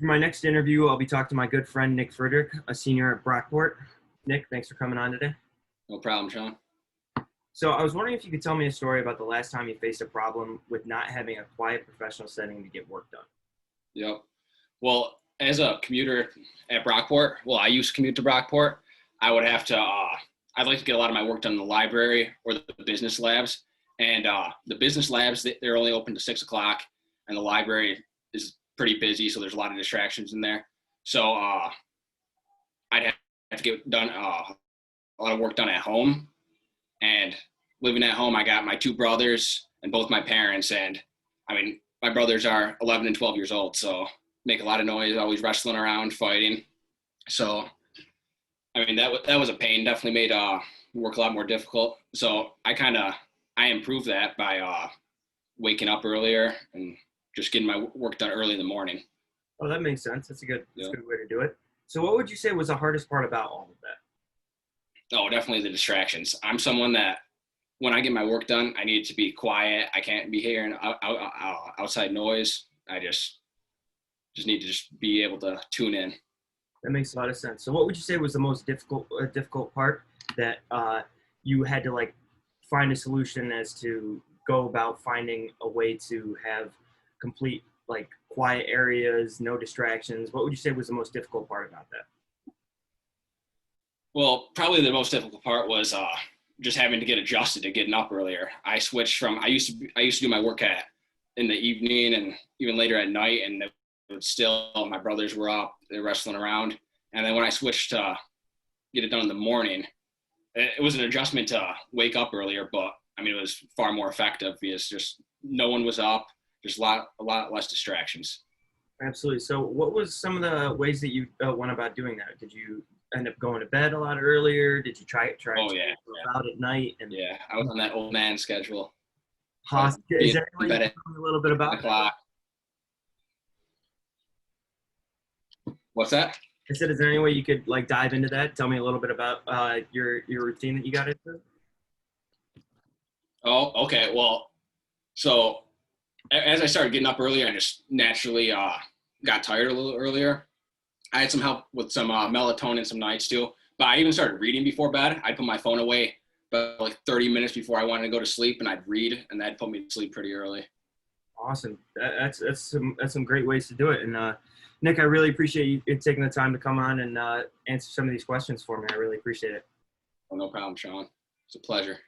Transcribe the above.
For my next interview, I'll be talking to my good friend, Nick Fridrik, a senior at Brockport. Nick, thanks for coming on today. No problem, Sean. So I was wondering if you could tell me a story about the last time you faced a problem with not having a quiet professional setting to get work done. Yep. Well, as a commuter at Brockport, I used to commute to Brockport. I would have to, I'd like to get a lot of my work done in the library or the business labs. And the business labs, they're only open to 6 o'clock, and the library is pretty busy, so there's a lot of distractions in there. So I'd have to get done a lot of work done at home. And living at home, I got my 2 brothers and both my parents. And I mean, my brothers are 11 and 12 years old, so make a lot of noise, always wrestling around, fighting. So, I mean, that was a pain. Definitely made work a lot more difficult. So I improved that by waking up earlier and just getting my work done early in the morning. Oh, that makes sense. That's a good way to do it. So what would you say was the hardest part about all of that? Oh, definitely the distractions. I'm someone that when I get my work done, I need it to be quiet. I can't be hearing outside noise. I just need to just be able to tune in. That makes a lot of sense. So what would you say was the most difficult part that you had to find a solution as to go about finding a way to have complete quiet areas, no distractions? What would you say was the most difficult part about that? Well, probably the most difficult part was just having to get adjusted to getting up earlier. I switched from I used to do my work in the evening and even later at night, and it was still my brothers were up, they're wrestling around. And then when I switched to get it done in the morning, it was an adjustment to wake up earlier, but I mean it was far more effective because just no one was up, just a lot less distractions. Absolutely. So what was some of the ways that you went about doing that? Did you end up going to bed a lot earlier? Did you try Oh, to yeah. out at night? Yeah, I was on that old man schedule. Is there any way you can tell me a little bit about that? What's that? I said, is there any way you could dive into that? Tell me a little bit about your routine that you got into? Oh, okay. Well, so as I started getting up earlier, I just naturally got tired a little earlier. I had some help with some melatonin some nights too, but I even started reading before bed. I'd put my phone away about 30 minutes before I wanted to go to sleep, and I'd read, and that'd put me to sleep pretty early. Awesome. That's some great ways to do it. And Nick, I really appreciate you taking the time to come on and answer some of these questions for me. I really appreciate it. Oh, no problem, Sean. It's a pleasure.